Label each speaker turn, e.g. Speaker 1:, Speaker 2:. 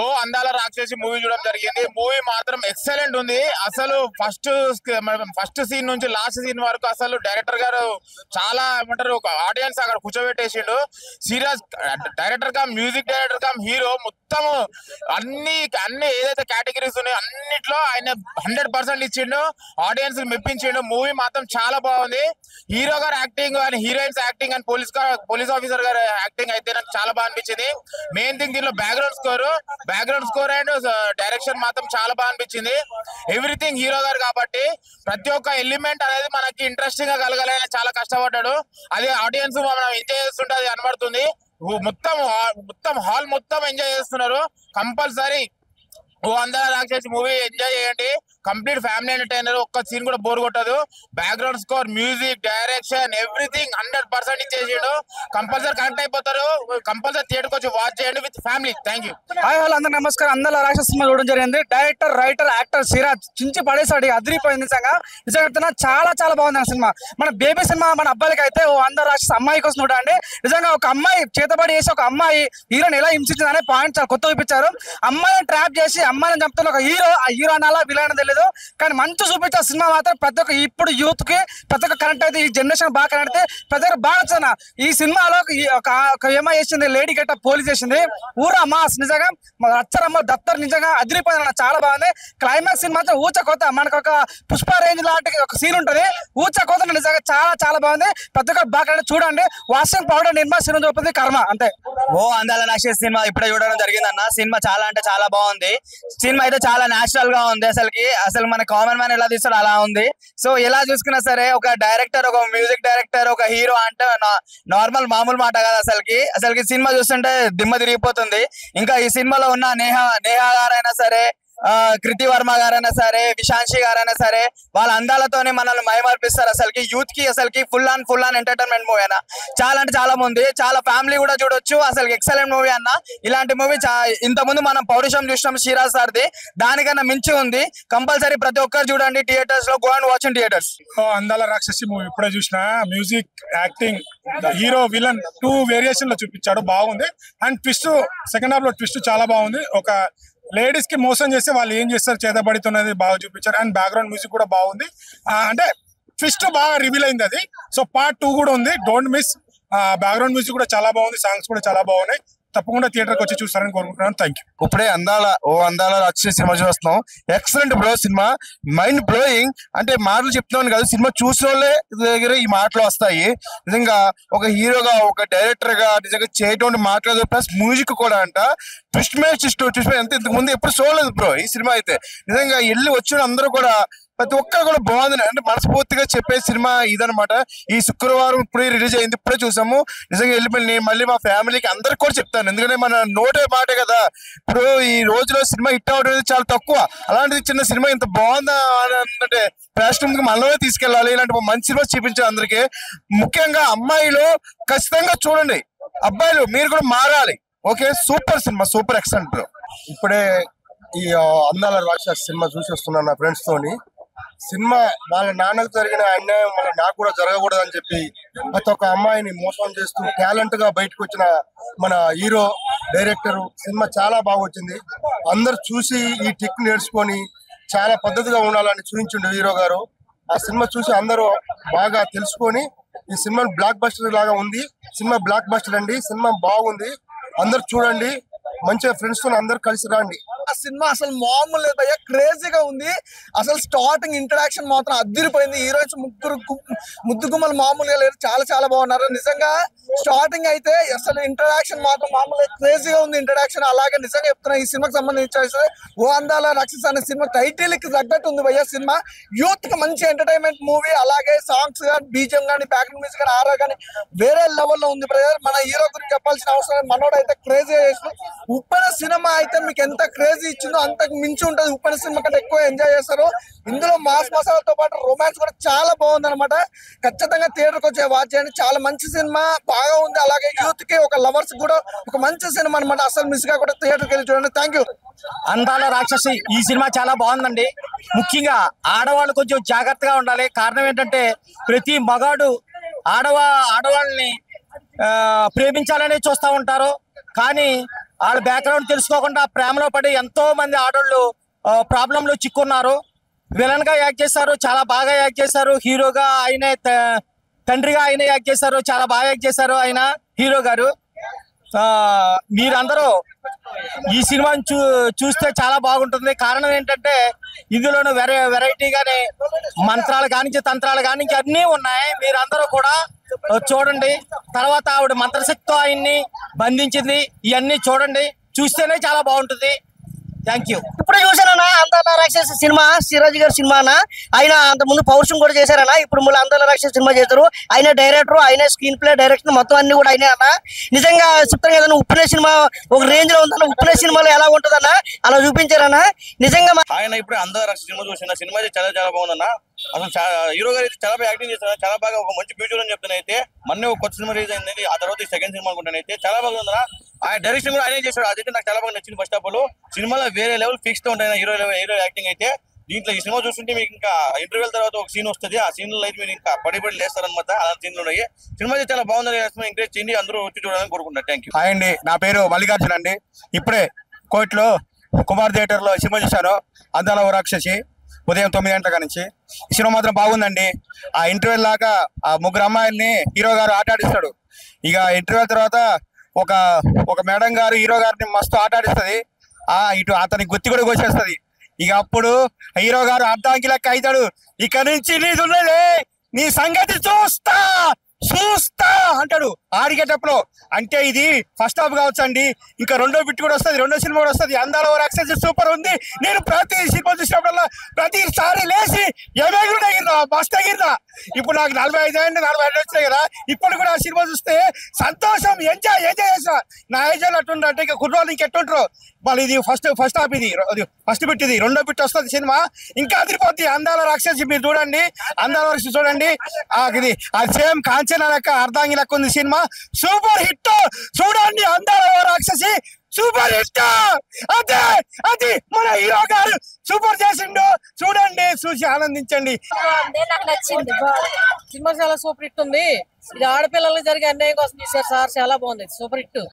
Speaker 1: ఓ Andala Rakshasi movie చూడడం జరిగింది. Movie మాత్రం ఎక్సలెంట్ ఉంది. అసలు ఫస్ట్ సీన్ నుంచి లాస్ట్ సీన్ వరకు అసలు డైరెక్టర్ గారు చాలా ఏమంటారు ఒక ఆడియన్స్ అక్కడ కూర్చోబెట్టేసిండు. Serious director cum music director cum hero మొత్తం అన్ని ఏదైతే కేటగిరీస్ ఉన్నాయో అన్నిట్లో ఆయన 100% ఇచ్చిండు. ఆడియన్స్ మెప్పించిండు. మూవీ మాత్రం చాలా బాగుంది. హీరో గారు acting and heroines acting and police officer గారు యాక్టింగ్ అయితే నాకు చాలా బాగా అనిపించింది. మెయిన్ థింగ్ దీనిలో బ్యాక్గ్రౌండ్ స్కోర్ అండ్ డైరెక్షన్ మాత్రం చాలా బాగా అనిపించింది. ఎవ్రీథింగ్ హీరో గారు కాబట్టి ప్రతి ఒక్క ఎలిమెంట్ అనేది మనకి ఇంట్రెస్టింగ్ గా కలగాలని చాలా కష్టపడ్డాడు. అది ఆడియన్స్ మనం ఎంజాయ్ చేస్తుంటే అది కనబడుతుంది. మొత్తం హాల్ మొత్తం ఎంజాయ్ చేస్తున్నారు. కంపల్సరీ ఓ అందాల రాక్షసి మూవీ ఎంజాయ్ చేయండి. Complete family entertainer. ఒక్క సీన్ కూడా బోర్ కొట్టదు. Background score, music, direction everything 100% ఇచ్చేసిండు. కంపల్సరీ కనెక్ట్ అయిపోతారు. కంపల్సరీ థియేటర్కి వచ్చి వాచ్ చేయండి with family. Thank you.
Speaker 2: Hi hello అందరూ నమస్కారం. అందాల రాక్షసి సినిమా చూడడం జరిగింది. డైరెక్టర్, రైటర్, యాక్టర్ సిరాజ్ చించి పడేసాడు. అదిరిపోయింది. నిజంగా చాలా చాలా బాగుంది ఆ సినిమా. మన బేబీ సినిమా మన అబ్బాయిలకి అయితే ఓ అందాల రాక్షసి అమ్మాయి కోసం చూడండి. నిజంగా ఒక అమ్మాయి చేతబడి చేసి ఒక అమ్మాయి హీరోని ఎలా హింసించింది అనే పాయింట్ చాలా కొత్త చూపించారు. అమ్మాయిని ట్రాప్ చేసి అమ్మాయిని చంపుతున్న ఒక హీరో, ఆ హీరో అనాలా విలన్ తెలియదు కానీ మంచి చూపించే సినిమా మాత్రం ప్రతి ఒక్క ఇప్పుడు యూత్ కి ప్రతి ఒక్క కనెక్ట్ అయితే, ఈ జనరేషన్ బాగా కనెక్ట్ అయితే ప్రతి ఒక్కరు బాగా వచ్చిన ఈ సినిమాలో ఒక ఏమై చేసింది, లేడీ గట్ట పోలీస్ చేసింది. ఊరా మాస్ నిజంగా అచ్చరమ్మ దత్తర్ నిజంగా అదిరిపోయింది. చాలా బాగుంది. క్లైమాక్స్ సీన్ మాత్రం ఊచ కోత. మనకు ఒక పుష్ప రేంజ్ లాంటి ఒక సీన్ ఉంటుంది. ఊచ కోత నిజంగా చాలా చాలా బాగుంది. ప్రతి ఒక్కరు బాగా చూడండి. వాషింగ్ పౌడర్ నిర్మా సినిమా చూపుతుంది కర్మ అంతే.
Speaker 3: ఓ అందాల రాక్షసి సినిమా ఇప్పుడే చూడడం జరిగింది అన్న. సినిమా చాలా అంటే చాలా బాగుంది. సినిమా అయితే చాలా నేచురల్ గా ఉంది. అసలు మన కామన్ మ్యాన్ ఎలా తీస్తాడో అలా ఉంది. సో ఎలా చూసుకున్నా సరే ఒక డైరెక్టర్, ఒక మ్యూజిక్ డైరెక్టర్, ఒక హీరో అంటే నార్మల్ మామూలు మాట కాదు. అసలుకి సినిమా చూస్తుంటే దిమ్మ తిరిగిపోతుంది. ఇంకా ఈ సినిమాలో ఉన్న నేహా గారైనా సరే, కృతి వర్మ గారైనా సరే, విశాంశి గారైనా సరే, వాళ్ళ అందాలతోనే మనల్ని మైమర్పిస్తారు. యూత్ కి ఫుల్ ఆన్ ఎంటర్టైన్మెంట్ మూవీ అన్న. చాలా అంటే చాలా ఉంది. చాలా ఫ్యామిలీ కూడా చూడొచ్చు. ఎక్సలెంట్ మూవీ అన్న. ఇలాంటి మూవీ ఇంత ముందు మనం పౌరుషం చూసినాం సిరాజ్ సార్ది. దానికన్నా మించి ఉంది. కంపల్సరీ ప్రతి ఒక్కరు చూడండి థియేటర్స్ లో. Go and watch in theatres.
Speaker 4: అందాల రాక్షసి మూవీ ఇప్పుడే చూసిన. Music, acting, hero, villain 2 variation లో చూపించాడు. బాగుంది. అండ్ ట్విస్ట్, సెకండ్ హాఫ్ లో ట్విస్ట్ చాలా బాగుంది. ఒక లేడీస్ కి మోసం చేస్తే వాళ్ళు ఏం చేస్తారు చేతబడుతున్నది బాగా చూపించారు. అండ్ బ్యాక్గ్రౌండ్ మ్యూజిక్ కూడా బాగుంది. అంటే ట్విస్ట్ బాగా రివీల్ అయింది అది. సో పార్ట్ 2 కూడా ఉంది. Don't miss. బ్యాక్గ్రౌండ్ మ్యూజిక్ కూడా చాలా బాగుంది. సాంగ్స్ కూడా చాలా బాగున్నాయి. తప్పకుండా థియేటర్కి వచ్చి చూస్తారని కోరుకుంటున్నాను. Thank you.
Speaker 5: ఇప్పుడే అందాల రాక్షసి సినిమా చూస్తున్నాం. Excellent bro. Cinema mind blowing. అంటే మాటలు చెప్తున్నాను కాదు, సినిమా చూసిన వాళ్ళే దగ్గర ఈ మాటలు వస్తాయి. నిజంగా ఒక హీరోగా, ఒక డైరెక్టర్ గా నిజంగా చేయటువంటి మాట్లాడదు. ప్లస్ మ్యూజిక్ కూడా అంట ట్విస్ట్ ఎంత ఇంతకు ముందు ఎప్పుడు చూడలేదు బ్రో ఈ సినిమా అయితే. నిజంగా వెళ్ళి వచ్చిన అందరూ కూడా ప్రతి ఒక్కరు కూడా బాగుంది. అంటే మనస్ఫూర్తిగా చెప్పే సినిమా ఇదనమాట. ఈ శుక్రవారం ఇప్పుడే రిలీజ్ అయింది. ఇప్పుడే చూసాము. నిజంగా వెళ్ళిపోయి నేను మళ్ళీ మా ఫ్యామిలీకి అందరికి కూడా చెప్తాను. ఎందుకంటే మన నోటే మాటే కదా. ఇప్పుడు ఈ రోజులో సినిమా హిట్ అవడం చాలా తక్కువ. అలాంటిది చిన్న సినిమా ఇంత బాగుందా అంటే ప్రేక్షకులకి మనమే తీసుకెళ్ళాలి. ఇలాంటి మంచి సినిమా చూపించాలి అందరికి. ముఖ్యంగా అమ్మాయిలు ఖచ్చితంగా చూడండి. అబ్బాయిలు మీరు కూడా మారాలి. Okay, super cinema, super excellent bro.
Speaker 6: ఇప్పుడే ఈ అందాల రాక్షసి సినిమా చూసి వస్తున్నాను నా ఫ్రెండ్స్ తోని. సినిమా వాళ్ళ నాన్నకు జరిగిన అన్యాయం మళ్ళీ నాకు కూడా జరగకూడదు అని చెప్పి ప్రతి ఒక్క అమ్మాయిని మోసం చేస్తూ టాలెంట్ గా బయటకు వచ్చిన మన హీరో, డైరెక్టర్. సినిమా చాలా బాగా వచ్చింది. అందరు చూసి ఈ టెక్ నేర్చుకొని చాలా పద్ధతిగా ఉండాలని చూపించిండు హీరో గారు. ఆ సినిమా చూసి అందరూ బాగా తెలుసుకొని ఈ సినిమా బ్లాక్ బస్టర్ లాగా ఉంది. సినిమా బ్లాక్ బస్టర్ అండి. సినిమా బాగుంది. అందరు చూడండి. మంచిగా ఫ్రెండ్స్ తో అందరు కలిసి రండి.
Speaker 2: ఆ సినిమా అసలు మామూలు లేదు భయ్య, క్రేజీగా ఉంది. అసలు స్టార్టింగ్ ఇంట్రడక్షన్ మాత్రం అదిరిపోయింది. హీరోయిన్స్ ముద్దు గుమ్మలు మామూలుగా లేరు. చాలా చాలా బాగున్నారు. నిజంగా స్టార్టింగ్ అయితే అసలు ఇంట్రడక్షన్ మాత్రం మామూలుగా క్రేజీగా ఉంది ఇంట్రడక్షన్. అలాగే నిజంగా చెప్తున్నా ఈ సినిమాకి సంబంధించి ఓ అందాల రాక్షసి అనే సినిమా టైటిల్ కి తగ్గట్టు ఉంది భయ్య. సినిమా యూత్ కి మంచి ఎంటర్టైన్మెంట్ మూవీ. అలాగే సాంగ్స్ కానీ, బీజిఎం కానీ, బ్యాక్గ్రౌండ్ మ్యూజిక్ కానీ, ఆర్ఆర్ కానీ వేరే లెవెల్లో ఉంది బ్రదర్. మన హీరో గురించి చెప్పాల్సిన అవసరం. మనోడు అయితే క్రేజీ చేసిన. ఉప్పెన సినిమా అయితే మీకు ఎంత క్రేజీ ఇచ్చిందో అంతకు మించి ఉంటుంది. ఉప్పెన సినిమా కంటే ఎక్కువ ఎంజాయ్ చేస్తారు. ఇందులో మాస్ మసాలాతో పాటు రొమాన్స్ కూడా చాలా బాగుంది అనమాట. ఖచ్చితంగా థియేటర్కి వచ్చే వాచ్ చేయండి. చాలా మంచి సినిమా, బాగా ఉంది. అలాగే యూత్ కి, ఒక లవర్స్ కూడా ఒక మంచి సినిమా అనమాట. అసలు మిస్ గా కూడా థియేటర్కి వెళ్ళి చూడండి. Thank you.
Speaker 3: అందాల రాక్షసి ఈ సినిమా చాలా బాగుందండి. ముఖ్యంగా ఆడవాళ్ళు కొంచెం జాగ్రత్తగా ఉండాలి. కారణం ఏంటంటే ప్రతి మగాడు ఆడవాళ్ళని ప్రేమించాలని చూస్తూ ఉంటారు. కానీ
Speaker 7: వాళ్ళ బ్యాక్గ్రౌండ్ తెలుసుకోకుండా ప్రేమలో పడి ఎంతో మంది ఆడోళ్ళు ప్రాబ్లంలో చిక్కున్నారు. విలన్ గా యాక్ట్ చేశారు, చాలా బాగా యాక్ట్ చేశారు. హీరోగా ఆయనే, తండ్రిగా ఆయనే యాక్ట్ చేశారు, చాలా బాగా యాక్ట్ చేశారు ఆయన హీరో గారు. మీరందరూ ఈ సినిమాని చూస్తే చాలా బాగుంటుంది. కారణం ఏంటంటే ఇందులోనూ వెరైటీగానే మంత్రాలు కానించి తంత్రాలు కానించి అన్నీ ఉన్నాయి. మీరందరూ కూడా చూడండి. తర్వాత ఆవిడ మంత్రశక్తితో ఆయన్ని బంధించింది, ఇవన్నీ చూడండి, చూస్తేనే చాలా బాగుంటుంది. Thank you.
Speaker 8: ఇప్పుడు చూసానన్నా అందాల రాక్షస సినిమా, సిరాజ్ గారి సినిమా అన్న. ఆయన అంత ముందు పౌరుషం కూడా చేశారన్న. ఇప్పుడు మళ్ళీ అందాల రాక్షస సినిమా చేశారు. ఆయన డైరెక్టర్, ఆయన స్క్రీన్ ప్లే, డైరెక్షన్ మొత్తం అన్ని కూడా ఆయనే అన్న. నిజంగా చెప్తాను కదన్నా, ఉప్పునే సినిమా ఒక రేంజ్ లో ఉందన్న. ఉప్పునే సినిమాలో ఎలా ఉంటుందన్న అలా చూపించారన్న. నిజంగా
Speaker 9: ఆయన ఇప్పుడు అందాల రాక్షస సినిమా చూసిన సినిమా అయితే చాలా చాలా బాగుందన్న. అసలు హీరో గారు అయితే చాలా బాగా యాక్టింగ్ చేస్తారు, చాలా బాగా ఒక మంచి ఫ్యూచర్ అని చెప్తానైతే. మొన్న ఒక కొత్త సినిమా రిలీజ్ అయింది, ఆ తర్వాత సెకండ్ సినిమా అనుకుంటానైతే చాలా బాగా ఉందన్న. ఆయన డైరెక్షన్ కూడా ఆయనే చేశాడు, అదైతే నాకు చాలా బాగా నచ్చింది. ఫస్ట్ ఆఫ్ ఆల్ సినిమాలో వేరే లెవెల్ ఫిక్స్ తో ఉంటాయి హీరో యాక్టింగ్ అయితే. దీంట్లో ఈ సినిమా చూస్తుంటే మీకు ఇంకా ఇంటర్వ్యూల తర్వాత ఒక సీన్ వస్తుంది, ఆ సీన్ లో అయితే మీరు ఇంకా పడి లేస్తారనమాట. అలా సీన్లు ఉన్నాయి. సినిమా అయితే చాలా బాగుందని ఎంకరేజ్ చేయండి, అందరూ వచ్చి చూడాలని కోరుకుంటున్నారు. Thank you.
Speaker 10: హాయ్ అండి, నా పేరు మల్లికార్జున అండి. ఇప్పుడే కోర్టులో కుమార్ థియేటర్ లో సినిమా చూశాను, అందాల రాక్షసి, ఉదయం 9 గంటల నుంచి. ఈ సినిమా మాత్రం బాగుందండి. ఆ ఇంటర్వ్యూల్ లాగా ఆ ముగ్గురు అమ్మాయిల్ని హీరో గారు ఆటాడిస్తాడు. ఇక ఇంటర్వ్యూల తర్వాత ఒక మేడం గారు హీరో గారిని మస్తు ఆటాడిస్తుంది. ఇటు అతని గుత్తి కూడా కోసేస్తుంది. ఇక అప్పుడు హీరో గారు అర్ధాంగి లెక్క అవుతాడు. ఇక నుంచి నీదున్నదే, నీ సంగతి చూస్తా అంటాడు ఆడిగేటప్పుడు. అంటే ఇది ఫస్ట్ హాఫ్ కావచ్చు అండి. ఇంకా రెండో బిట్ కూడా వస్తుంది, రెండో సినిమా కూడా వస్తుంది. అందాల రాక్షసి సూపర్ ఉంది. నేను ప్రతి సినిమా చూసినప్పుడల్లా ప్రతిసారి లేచి ఎగిరినా మస్తు ఎగిరినా. ఇప్పుడు నాకు 45 ఏళ్ళు 45 వచ్చినాయి కదా. ఇప్పుడు కూడా ఆ సినిమా చూస్తే సంతోషం, ఎంజాయ్ చేసిన. నా ఏజ్లో అట్టుండ్రు అంటే ఇక కుర్రోళ్ళు ఇంకెట్టుంటారు. మళ్ళీ ఇది ఫస్ట్ హాఫ్, ఇది ఫస్ట్ బిట్, ఇది రెండో బిట్ వస్తుంది సినిమా. ఇంకా అదిరిపోద్ది అందాల రాక్షసి. మీరు చూడండి, అందాల రాక్షసి చూడండి. ఇది అది సేమ్ కాంచనా లెక్క, అర్ధాంగి లెక్క ఉంది సినిమా. Super hit. చూడండి, అందాల రాక్షసి సూపర్ హిట్. అది మన హీరో గారు సూపర్ చేసిండు. చూడండి, చూసి ఆనందించండి.
Speaker 11: నాకు నచ్చింది సినిమా, చాలా సూపర్ హిట్ ఉంది. ఇది ఆడపిల్లలకు జరిగే అన్యాయం కోసం తీశారు సార్, చాలా బాగుంది, సూపర్ హిట్.